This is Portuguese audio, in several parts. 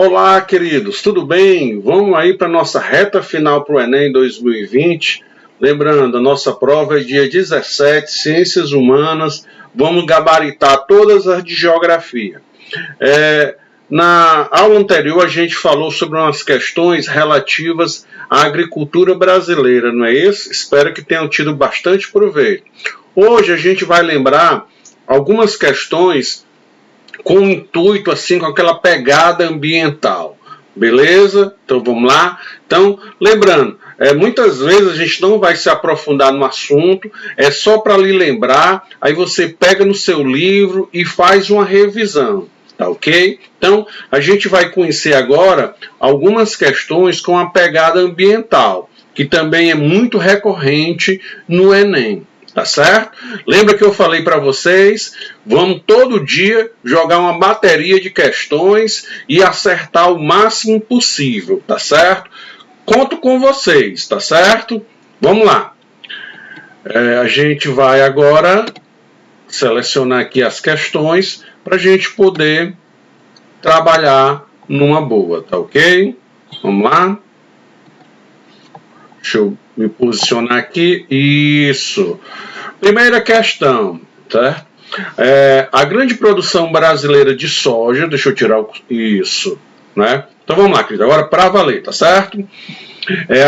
Olá, queridos, tudo bem? Vamos aí para a nossa reta final para o Enem 2020. Lembrando, a nossa prova é dia 17, Ciências Humanas. Vamos gabaritar todas as de Geografia. Na aula anterior, a gente falou sobre umas questões relativas à agricultura brasileira, não é isso? Espero que tenham tido bastante proveito. Hoje a gente vai lembrar algumas questões com o intuito, assim, com aquela pegada ambiental. Beleza? Então vamos lá. Então, lembrando, muitas vezes a gente não vai se aprofundar no assunto, é só para lhe lembrar, aí você pega no seu livro e faz uma revisão. Tá ok? Então, a gente vai conhecer agora algumas questões com a pegada ambiental, que também é muito recorrente no Enem. Tá certo? Lembra que eu falei para vocês, vamos todo dia jogar uma bateria de questões e acertar o máximo possível, tá certo? Conto com vocês, tá certo? Vamos lá. A gente vai agora selecionar aqui as questões para a gente poder trabalhar numa boa, tá ok? Vamos lá. Deixa eu me posicionar aqui. Isso. Primeira questão, certo? A grande produção brasileira de soja, deixa eu tirar isso, né? Então vamos lá, querido, agora para valer, tá certo?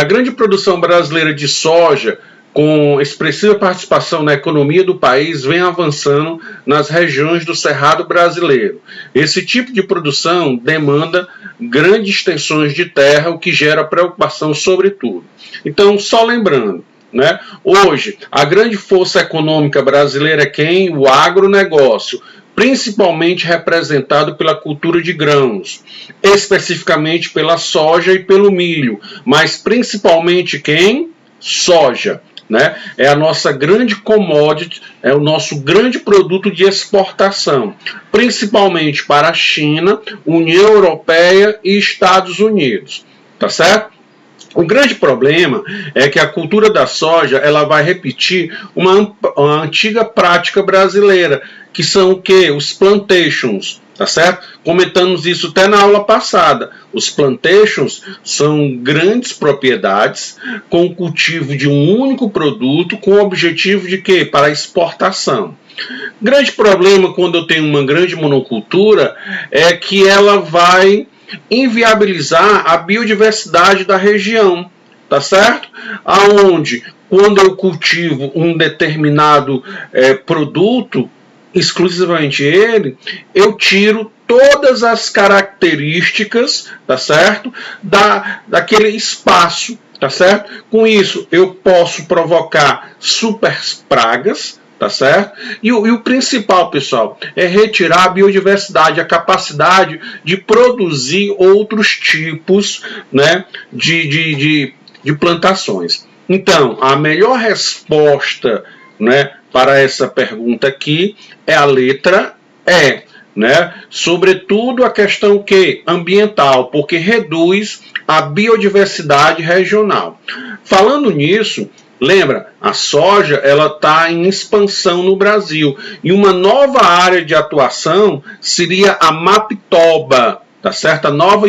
A grande produção brasileira de soja, com expressiva participação na economia do país, vem avançando nas regiões do Cerrado brasileiro. Esse tipo de produção demanda grandes extensões de terra, o que gera preocupação sobre tudo. Então, só lembrando, né? Hoje, a grande força econômica brasileira é quem? O agronegócio, principalmente representado pela cultura de grãos, especificamente pela soja e pelo milho, mas principalmente quem? Soja. Né? É a nossa grande commodity, é o nosso grande produto de exportação, principalmente para a China, União Europeia e Estados Unidos, tá certo? O grande problema é que a cultura da soja ela vai repetir uma antiga prática brasileira, que são o quê? Os plantations, tá certo? Comentamos isso até na aula passada. Os plantations são grandes propriedades com o cultivo de um único produto com o objetivo de quê? Para exportação. Grande problema quando eu tenho uma grande monocultura é que ela vai inviabilizar a biodiversidade da região, tá certo? Aonde, quando eu cultivo um determinado produto, exclusivamente ele, eu tiro todas as características, tá certo? Daquele espaço, tá certo? Com isso, eu posso provocar super pragas, tá certo? E o principal, pessoal, é retirar a biodiversidade, a capacidade de produzir outros tipos, né, de plantações. Então, a melhor resposta, né, para essa pergunta aqui é a letra E, né? Sobretudo a questão que? Ambiental, porque reduz a biodiversidade regional. Falando nisso, lembra, a soja ela está em expansão no Brasil e uma nova área de atuação seria a Mapitoba, tá certo? A nova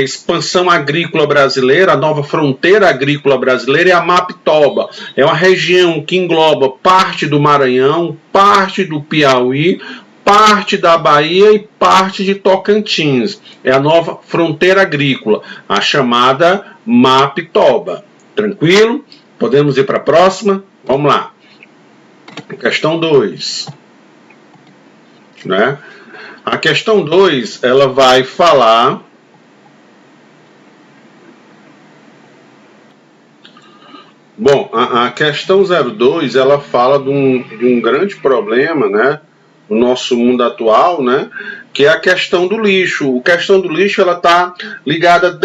expansão agrícola brasileira, a nova fronteira agrícola brasileira é a Mapitoba. É uma região que engloba parte do Maranhão, parte do Piauí, parte da Bahia e parte de Tocantins. É a nova fronteira agrícola, a chamada Mapitoba. Tranquilo? Podemos ir para a próxima? Vamos lá. Questão 2. Né? A questão 2, ela vai falar... Bom, a questão 02, ela fala de um grande problema, né, no nosso mundo atual, né, que é a questão do lixo. A questão do lixo, ela está ligada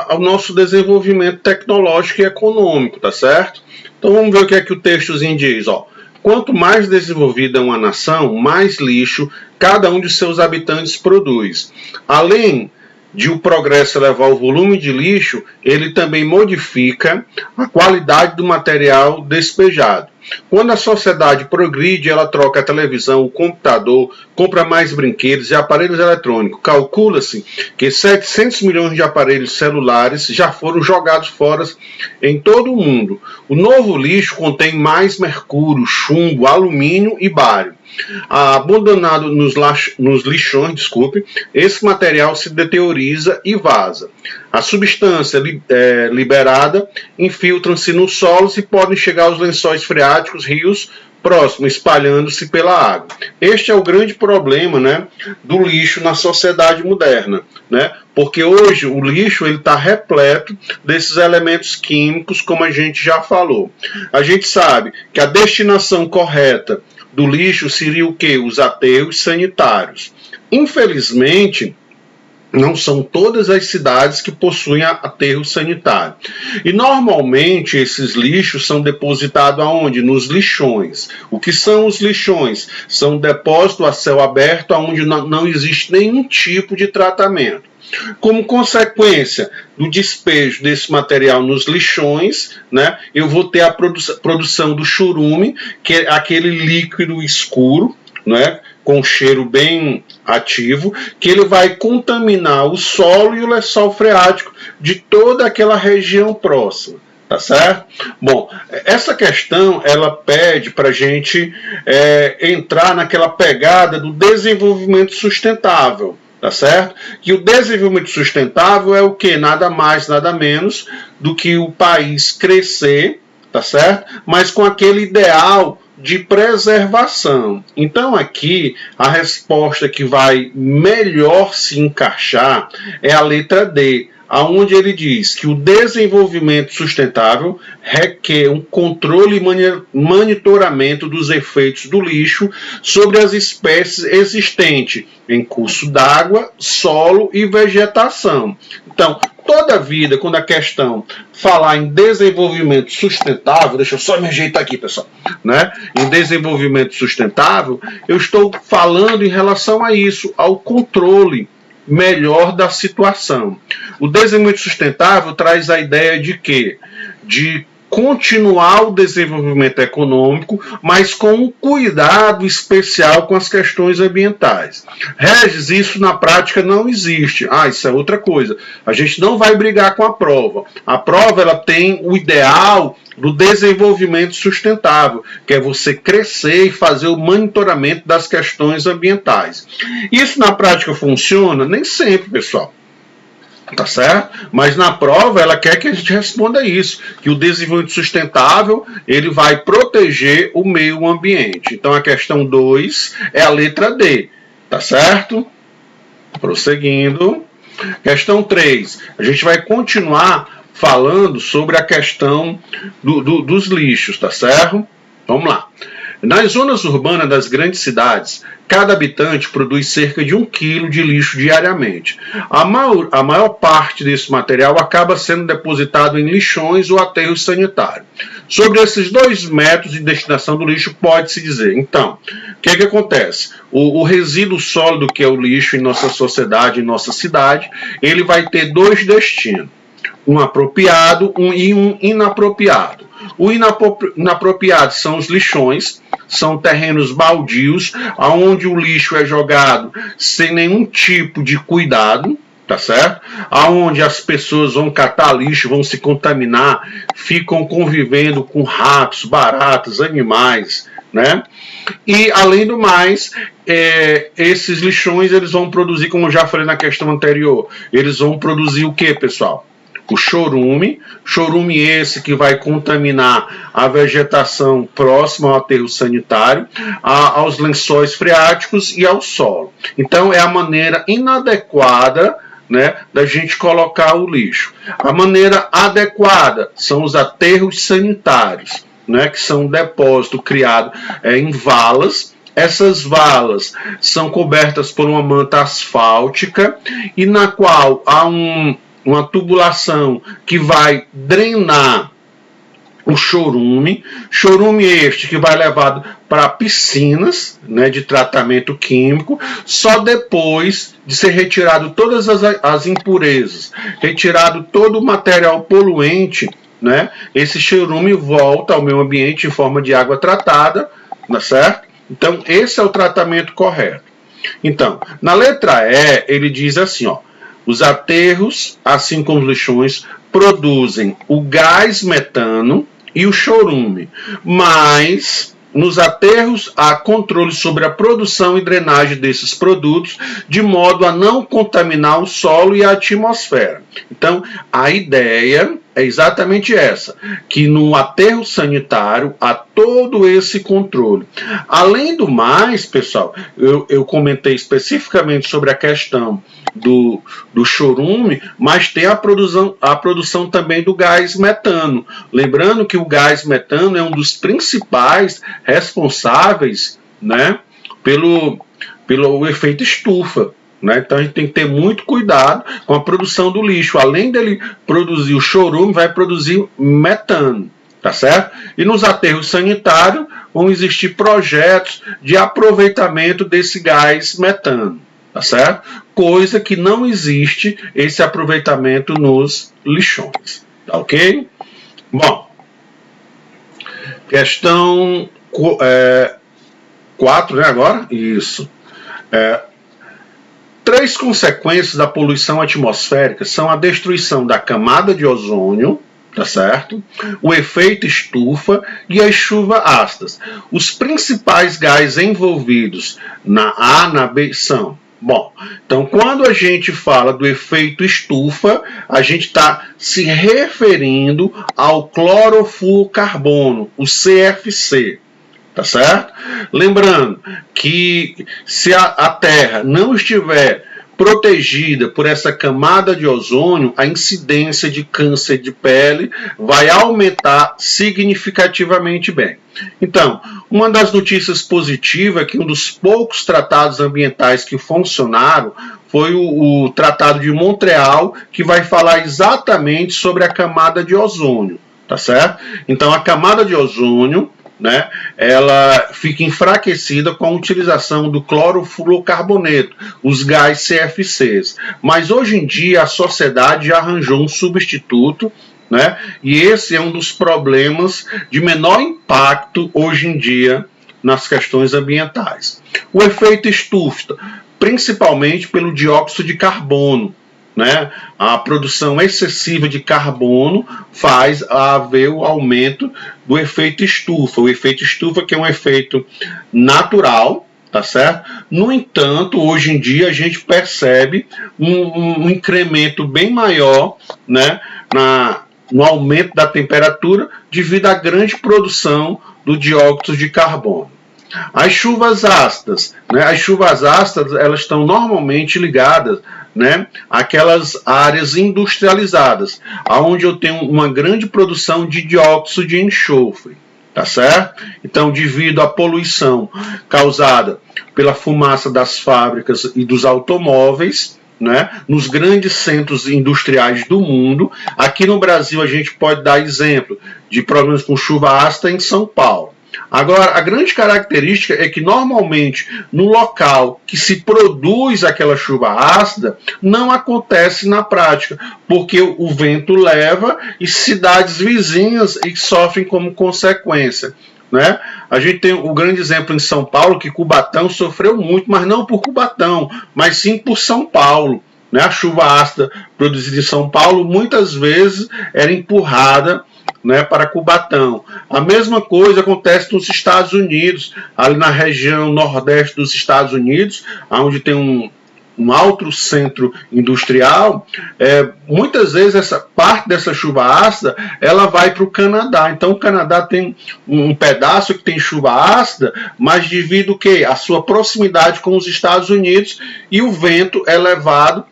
ao nosso desenvolvimento tecnológico e econômico, tá certo? Então vamos ver o que é que o textozinho diz, ó. Quanto mais desenvolvida é uma nação, mais lixo cada um de seus habitantes produz. Além de o progresso elevar o volume de lixo, ele também modifica a qualidade do material despejado. Quando a sociedade progride, ela troca a televisão, o computador, compra mais brinquedos e aparelhos eletrônicos. Calcula-se que 700 milhões de aparelhos celulares já foram jogados fora em todo o mundo. O novo lixo contém mais mercúrio, chumbo, alumínio e bário. Abandonado nos lixões, esse material se deterioriza e vaza. A substância liberada infiltram-se nos solos e podem chegar aos lençóis freáticos, rios próximos, espalhando-se pela água. Este é o grande problema, né, do lixo na sociedade moderna, né? Porque hoje o lixo está repleto desses elementos químicos, como a gente já falou. A gente sabe que a destinação correta do lixo seria o quê? Os aterros sanitários. Infelizmente, não são todas as cidades que possuem aterro sanitário. E normalmente esses lixos são depositados aonde? Nos lixões. O que são os lixões? São depósitos a céu aberto onde não existe nenhum tipo de tratamento. Como consequência do despejo desse material nos lixões, né, eu vou ter a produção do churume, que é aquele líquido escuro, né, com cheiro bem ativo, que ele vai contaminar o solo e o lençol freático de toda aquela região próxima. Tá certo? Bom, essa questão ela pede para a gente entrar naquela pegada do desenvolvimento sustentável. Tá certo? Que o desenvolvimento sustentável é o que? Nada mais, nada menos do que o país crescer, tá certo? Mas com aquele ideal de preservação. Então aqui a resposta que vai melhor se encaixar é a letra D, aonde ele diz que o desenvolvimento sustentável requer um controle e monitoramento dos efeitos do lixo sobre as espécies existentes em curso d'água, solo e vegetação. Então, toda a vida, quando a questão falar em desenvolvimento sustentável, deixa eu só me ajeitar aqui, pessoal, né? Em desenvolvimento sustentável, eu estou falando em relação a isso, ao controle melhor da situação. O desenvolvimento sustentável traz a ideia de quê? De continuar o desenvolvimento econômico, mas com um cuidado especial com as questões ambientais. Regis, isso na prática não existe. Isso é outra coisa. A gente não vai brigar com a prova. A prova ela tem o ideal do desenvolvimento sustentável, que é você crescer e fazer o monitoramento das questões ambientais. Isso na prática funciona? Nem sempre, pessoal. Tá certo? Mas na prova ela quer que a gente responda isso, que o desenvolvimento sustentável ele vai proteger o meio ambiente. Então a questão 2 é a letra D, tá certo? Prosseguindo. Questão 3, a gente vai continuar falando sobre a questão dos lixos, tá certo? Vamos lá. Nas zonas urbanas das grandes cidades, cada habitante produz cerca de 1 quilo de lixo diariamente. A maior parte desse material acaba sendo depositado em lixões ou aterros sanitários. Sobre esses 2 métodos de destinação do lixo, pode-se dizer. Então, o que acontece? O resíduo sólido, que é o lixo em nossa sociedade, em nossa cidade, ele vai ter 2 destinos. Um apropriado e um inapropriado. O inapropriado são os lixões, são terrenos baldios, onde o lixo é jogado sem nenhum tipo de cuidado, tá certo? Onde as pessoas vão catar lixo, vão se contaminar, ficam convivendo com ratos, baratas, animais, né? E, além do mais, esses lixões eles vão produzir, como eu já falei na questão anterior, eles vão produzir o que, pessoal? O chorume esse que vai contaminar a vegetação próxima ao aterro sanitário, aos lençóis freáticos e ao solo. Então é a maneira inadequada, né, da gente colocar o lixo. A maneira adequada são os aterros sanitários, né, que são um depósito criado em valas. Essas valas são cobertas por uma manta asfáltica e na qual há uma tubulação que vai drenar o chorume este que vai levado para piscinas, né, de tratamento químico, só depois de ser retirado todas as impurezas, retirado todo o material poluente, né, esse chorume volta ao meio ambiente em forma de água tratada, tá certo? Então, esse é o tratamento correto. Então, na letra E, ele diz assim, ó, os aterros, assim como os lixões, produzem o gás metano e o chorume, mas nos aterros há controle sobre a produção e drenagem desses produtos, de modo a não contaminar o solo e a atmosfera. Então, a ideia é exatamente essa, que no aterro sanitário há todo esse controle. Além do mais, pessoal, eu comentei especificamente sobre a questão do chorume, mas tem a produção também do gás metano. Lembrando que o gás metano é um dos principais responsáveis, né, pelo efeito estufa. Né? Então a gente tem que ter muito cuidado com a produção do lixo. Além dele produzir o chorume, vai produzir metano, tá certo? E nos aterros sanitários vão existir projetos de aproveitamento desse gás metano, tá certo? Coisa que não existe esse aproveitamento nos lixões, tá ok? Bom, questão 4, né, agora? Isso. Três consequências da poluição atmosférica são a destruição da camada de ozônio, tá certo? O efeito estufa e as chuvas ácidas. Os principais gases envolvidos na A, na B são... Bom, então quando a gente fala do efeito estufa, a gente está se referindo ao clorofluorcarbono, o CFC. Tá certo? Lembrando que se a Terra não estiver protegida por essa camada de ozônio, a incidência de câncer de pele vai aumentar significativamente bem. Então, uma das notícias positivas é que um dos poucos tratados ambientais que funcionaram foi o Tratado de Montreal, que vai falar exatamente sobre a camada de ozônio, tá certo? Então, a camada de ozônio, né, ela fica enfraquecida com a utilização do clorofluorcarboneto, os gases CFCs. Mas hoje em dia a sociedade já arranjou um substituto, né, e esse é um dos problemas de menor impacto hoje em dia nas questões ambientais. O efeito estufa, principalmente pelo dióxido de carbono. Né? A produção excessiva de carbono faz haver o aumento do efeito estufa. O efeito estufa, que é um efeito natural, tá certo? No entanto, hoje em dia a gente percebe um incremento bem maior, né, no aumento da temperatura devido à grande produção do dióxido de carbono. As chuvas ácidas, né? As chuvas ácidas, elas estão normalmente ligadas, né, àquelas áreas industrializadas, onde eu tenho uma grande produção de dióxido de enxofre, tá certo? Então, devido à poluição causada pela fumaça das fábricas e dos automóveis, né, nos grandes centros industriais do mundo, aqui no Brasil a gente pode dar exemplo de problemas com chuva ácida em São Paulo. Agora, a grande característica é que normalmente no local que se produz aquela chuva ácida não acontece na prática, porque o vento leva e cidades vizinhas sofrem como consequência. Né? A gente tem o grande exemplo em São Paulo, que Cubatão sofreu muito, mas não por Cubatão, mas sim por São Paulo. Né? A chuva ácida produzida em São Paulo muitas vezes era empurrada, né, para Cubatão. A mesma coisa acontece nos Estados Unidos, ali na região nordeste dos Estados Unidos, onde tem um alto centro industrial. Muitas vezes essa parte dessa chuva ácida ela vai para o Canadá. Então o Canadá tem um pedaço que tem chuva ácida, mas devido a sua proximidade com os Estados Unidos, e o vento é levado,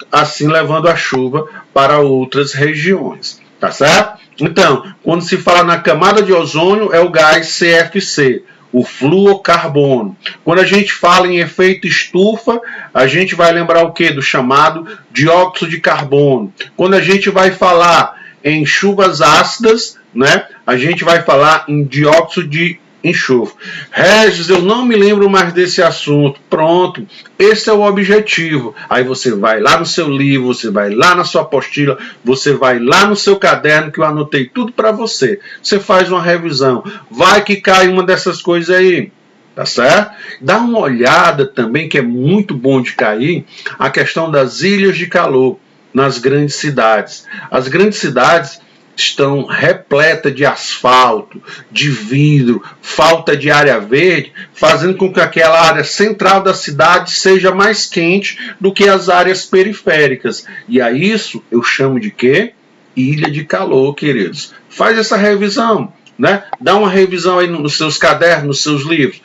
assim levando a chuva para outras regiões. Tá certo? Então, quando se fala na camada de ozônio, é o gás CFC, o fluorcarbono. Quando a gente fala em efeito estufa, a gente vai lembrar o quê? Do chamado dióxido de carbono. Quando a gente vai falar em chuvas ácidas, né, a gente vai falar em dióxido de enxofre. Regis, eu não me lembro mais desse assunto. Pronto, esse é o objetivo. Aí você vai lá no seu livro, você vai lá na sua apostila, você vai lá no seu caderno que eu anotei tudo para você. Você faz uma revisão. Vai que cai uma dessas coisas aí. Tá certo? Dá uma olhada também, que é muito bom de cair, a questão das ilhas de calor nas grandes cidades. As grandes cidades estão repletas de asfalto, de vidro, falta de área verde, fazendo com que aquela área central da cidade seja mais quente do que as áreas periféricas. E a isso eu chamo de quê? Ilha de calor, queridos. Faz essa revisão, né? Dá uma revisão aí nos seus cadernos, nos seus livros.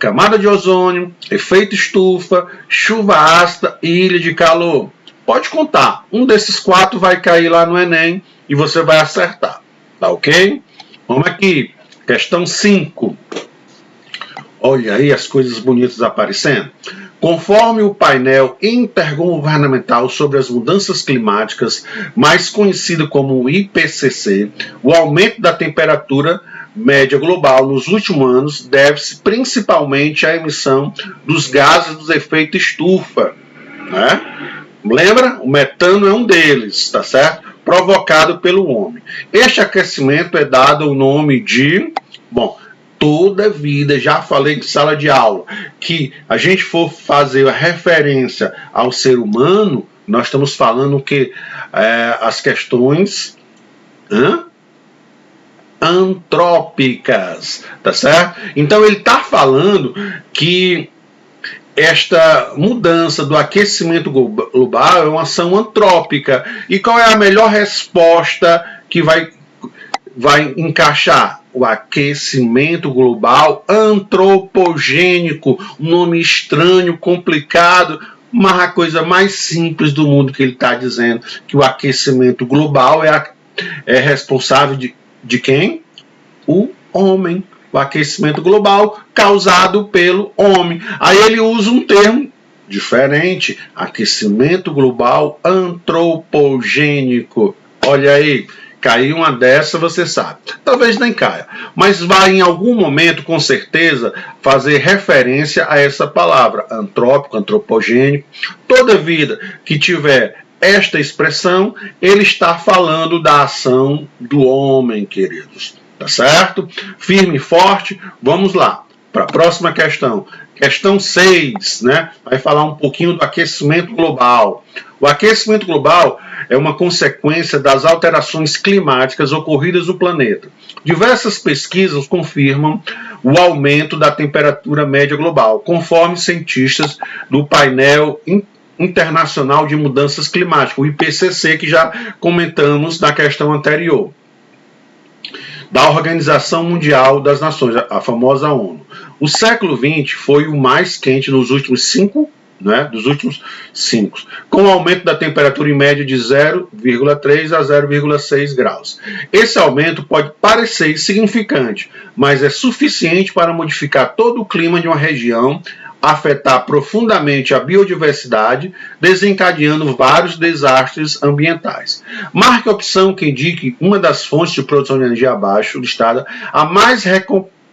Camada de ozônio, efeito estufa, chuva ácida e ilha de calor. Pode contar, um desses 4 vai cair lá no Enem e você vai acertar, tá ok? Vamos aqui, questão 5. Olha aí as coisas bonitas aparecendo. Conforme o painel intergovernamental sobre as mudanças climáticas, mais conhecido como o IPCC, o aumento da temperatura média global nos últimos anos deve-se principalmente à emissão dos gases do efeito estufa, né? Lembra? O metano é um deles, tá certo? Provocado pelo homem. Este aquecimento é dado o nome de, toda vida, já falei em sala de aula, que a gente for fazer a referência ao ser humano, nós estamos falando que as questões antrópicas, tá certo? Então ele está falando que esta mudança do aquecimento global é uma ação antrópica. E qual é a melhor resposta que vai encaixar? O aquecimento global antropogênico, um nome estranho, complicado, mas a coisa mais simples do mundo que ele está dizendo, que o aquecimento global é responsável de quem? O homem. O aquecimento global causado pelo homem. Aí ele usa um termo diferente, aquecimento global antropogênico. Olha aí, caiu uma dessa, você sabe. Talvez nem caia, mas vai em algum momento, com certeza, fazer referência a essa palavra, antrópico, antropogênico. Toda vida que tiver esta expressão, ele está falando da ação do homem, queridos. Tá certo? Firme e forte. Vamos lá para a próxima questão. Questão 6, né? Vai falar um pouquinho do aquecimento global. O aquecimento global é uma consequência das alterações climáticas ocorridas no planeta. Diversas pesquisas confirmam o aumento da temperatura média global, conforme cientistas do painel internacional de mudanças climáticas, o IPCC, que já comentamos na questão anterior, da Organização Mundial das Nações, a famosa ONU. O século XX foi o mais quente nos últimos 5, né, com o aumento da temperatura em média de 0,3 a 0,6 graus. Esse aumento pode parecer insignificante, mas é suficiente para modificar todo o clima de uma região, afetar profundamente a biodiversidade, desencadeando vários desastres ambientais. Marque a opção que indique uma das fontes de produção de energia abaixo listada, a mais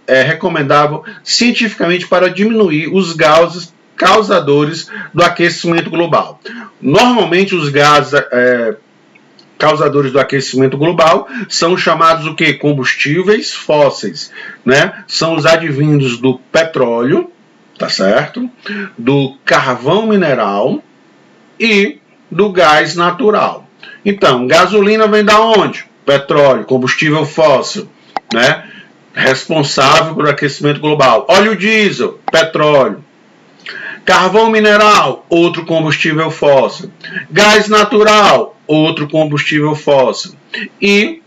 recomendável cientificamente para diminuir os gases causadores do aquecimento global. Normalmente os gases causadores do aquecimento global são chamados o quê? Combustíveis fósseis, né? São os advindos do petróleo, tá certo? Do carvão mineral e do gás natural. Então, gasolina vem da onde? Petróleo, combustível fóssil, né? Responsável pelo aquecimento global. Óleo diesel, petróleo. Carvão mineral, outro combustível fóssil. Gás natural, outro combustível fóssil. E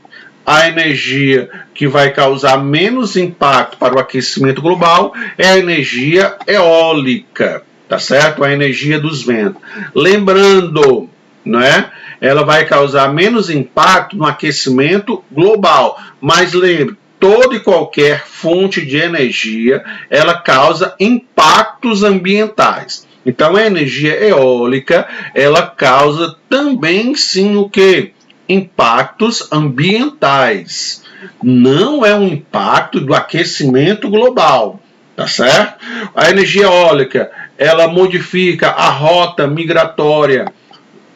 a energia que vai causar menos impacto para o aquecimento global é a energia eólica, tá certo? A energia dos ventos. Lembrando, né? Ela vai causar menos impacto no aquecimento global, mas lembre, toda e qualquer fonte de energia, ela causa impactos ambientais. Então, a energia eólica, ela causa também, sim, o quê? Impactos ambientais. não é um impacto do aquecimento global, tá certo? A energia eólica, ela modifica a rota migratória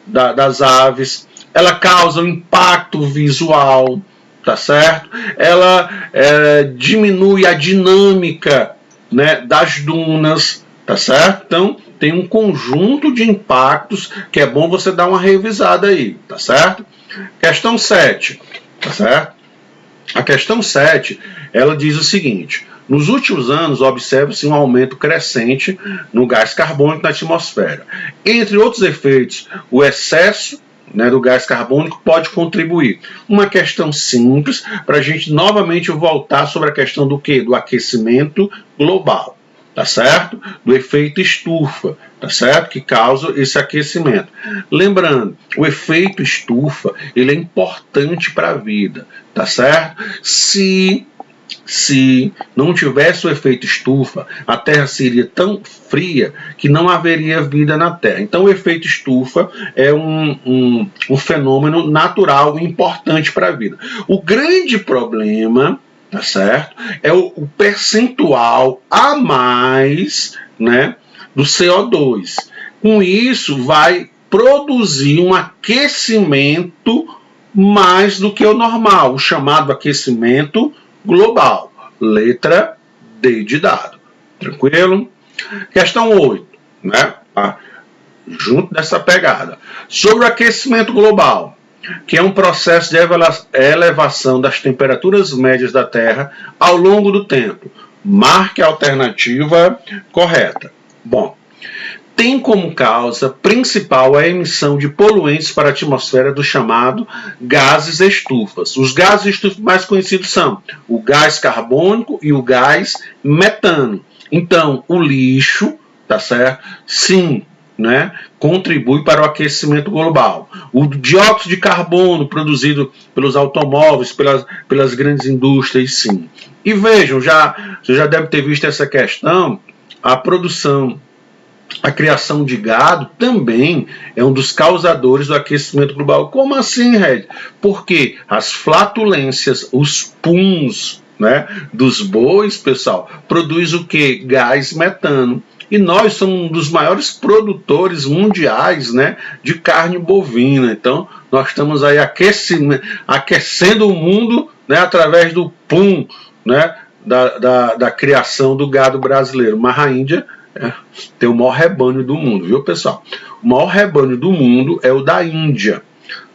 das aves, ela causa um impacto visual, tá certo? Ela diminui a dinâmica, né, das dunas, tá certo? Então, tem um conjunto de impactos que é bom você dar uma revisada aí, tá certo? Questão 7, tá certo? A questão 7, ela diz o seguinte: nos últimos anos, observa-se um aumento crescente no gás carbônico na atmosfera. Entre outros efeitos, o excesso, né, do gás carbônico pode contribuir. Uma questão simples para a gente novamente voltar sobre a questão do quê? Do aquecimento global, tá certo? Do efeito estufa, tá certo? Que causa esse aquecimento. Lembrando, o efeito estufa, ele é importante para a vida, tá certo? Se não tivesse o efeito estufa, a Terra seria tão fria que não haveria vida na Terra. Então, o efeito estufa é um fenômeno natural e importante para a vida. O grande problema, tá certo, é o percentual a mais, né, do CO2. Com isso, vai produzir um aquecimento mais do que o normal, o chamado aquecimento global. Letra D de dado. Tranquilo? Questão 8, né? Junto dessa pegada. Sobre o aquecimento global, que é um processo de elevação das temperaturas médias da Terra ao longo do tempo. Marque a alternativa correta. Bom, tem como causa principal a emissão de poluentes para a atmosfera do chamado gases estufas. Os gases estufas mais conhecidos são o gás carbônico e o gás metano. Então, o lixo, tá certo? Sim, né, contribui para o aquecimento global. O dióxido de carbono produzido pelos automóveis, pelas grandes indústrias, sim. E vejam, você já deve ter visto essa questão, a criação de gado também é um dos causadores do aquecimento global. Como assim, Red? Porque as flatulências, os puns, né, dos bois, pessoal, produz o que? Gás metano. E nós somos um dos maiores produtores mundiais, né, de carne bovina. Então, nós estamos aí aquecendo o mundo, né, através do pum, né, da criação do gado brasileiro. Mas a Índia tem o maior rebanho do mundo, viu, pessoal? O maior rebanho do mundo é o da Índia.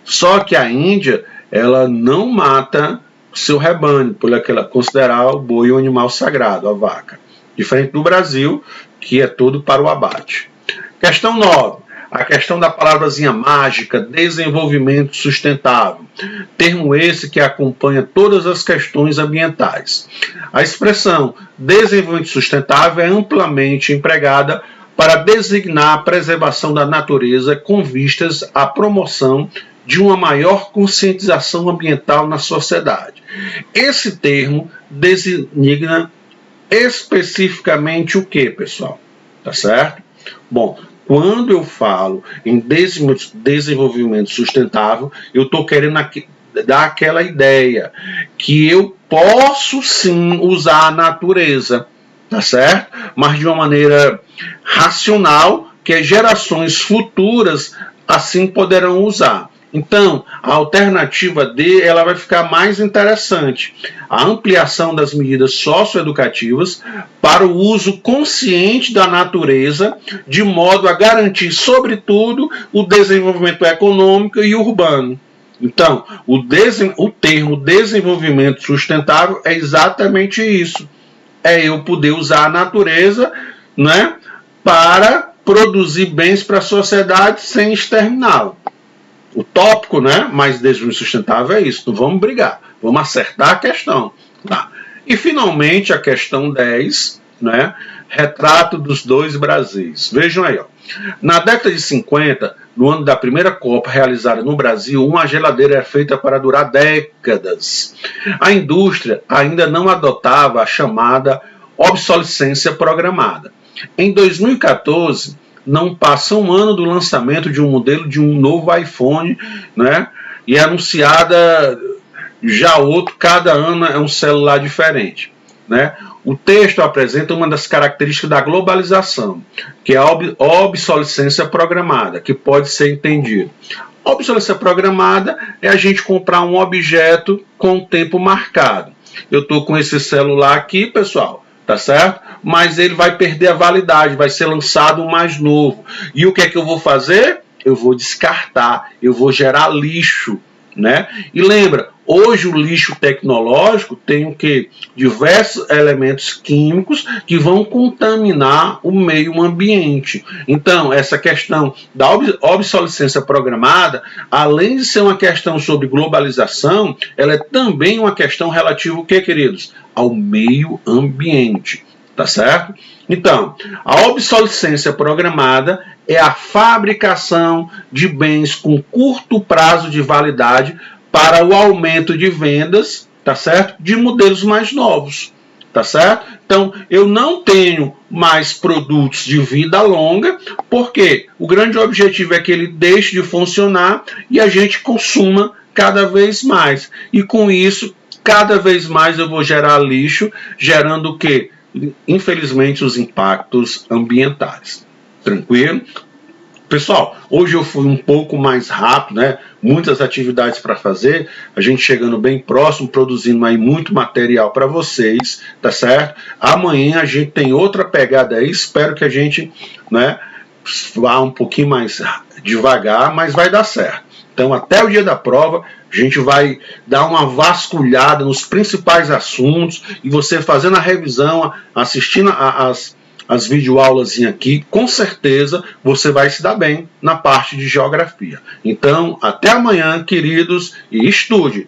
Só que a Índia, ela não mata seu rebanho, por ela considerar o boi um animal sagrado, a vaca. Diferente do Brasil, que é todo para o abate. Questão 9. A questão da palavrazinha mágica, desenvolvimento sustentável. Termo esse que acompanha todas as questões ambientais. A expressão desenvolvimento sustentável é amplamente empregada para designar a preservação da natureza com vistas à promoção de uma maior conscientização ambiental na sociedade. Esse termo designa especificamente o que, pessoal? Tá certo? Bom, quando eu falo em desenvolvimento sustentável, eu estou querendo dar aquela ideia que eu posso sim usar a natureza, tá certo? Mas de uma maneira racional, que as gerações futuras assim poderão usar. Então, a alternativa D, ela vai ficar mais interessante. A ampliação das medidas socioeducativas para o uso consciente da natureza, de modo a garantir, sobretudo, o desenvolvimento econômico e urbano. Então, o termo desenvolvimento sustentável é exatamente isso. É eu poder usar a natureza, né, para produzir bens para a sociedade sem exterminá-la. O tópico, né, mais desenvolvimento sustentável é isso. Não vamos brigar, vamos acertar a questão. Tá. E, finalmente, a questão 10, né, retrato dos dois Brasis. Vejam aí, ó. Na década de 50, no ano da primeira Copa realizada no Brasil, uma geladeira era feita para durar décadas. A indústria ainda não adotava a chamada obsolescência programada. Em 2014, não passa um ano do lançamento de um modelo de um novo iPhone, né? E é anunciada já outro, cada ano é um celular diferente, né? O texto apresenta uma das características da globalização, que é a obsolescência programada, que pode ser entendido. A obsolescência programada é a gente comprar um objeto com tempo marcado. Eu estou com esse celular aqui, pessoal, tá certo? Mas ele vai perder a validade, vai ser lançado um mais novo. E o que é que eu vou fazer? Eu vou descartar, eu vou gerar lixo, né? E lembra, hoje o lixo tecnológico tem o quê? Diversos elementos químicos que vão contaminar o meio ambiente. Então, essa questão da obsolescência programada, além de ser uma questão sobre globalização, ela é também uma questão relativa, o que, queridos? Ao meio ambiente, tá certo? Então, a obsolescência programada é a fabricação de bens com curto prazo de validade para o aumento de vendas, tá certo? De modelos mais novos, tá certo? Então, eu não tenho mais produtos de vida longa, porque o grande objetivo é que ele deixe de funcionar e a gente consuma cada vez mais. E com isso, cada vez mais eu vou gerar lixo, gerando o quê? Infelizmente, os impactos ambientais. Tranquilo? Pessoal, hoje eu fui um pouco mais rápido, né? Muitas atividades para fazer, a gente chegando bem próximo, produzindo aí muito material para vocês, tá certo? Amanhã a gente tem outra pegada aí, espero que a gente, né, vá um pouquinho mais devagar, mas vai dar certo. Então, até o dia da prova, a gente vai dar uma vasculhada nos principais assuntos e você fazendo a revisão, assistindo as videoaulas aqui, com certeza você vai se dar bem na parte de geografia. Então, até amanhã, queridos, e estude.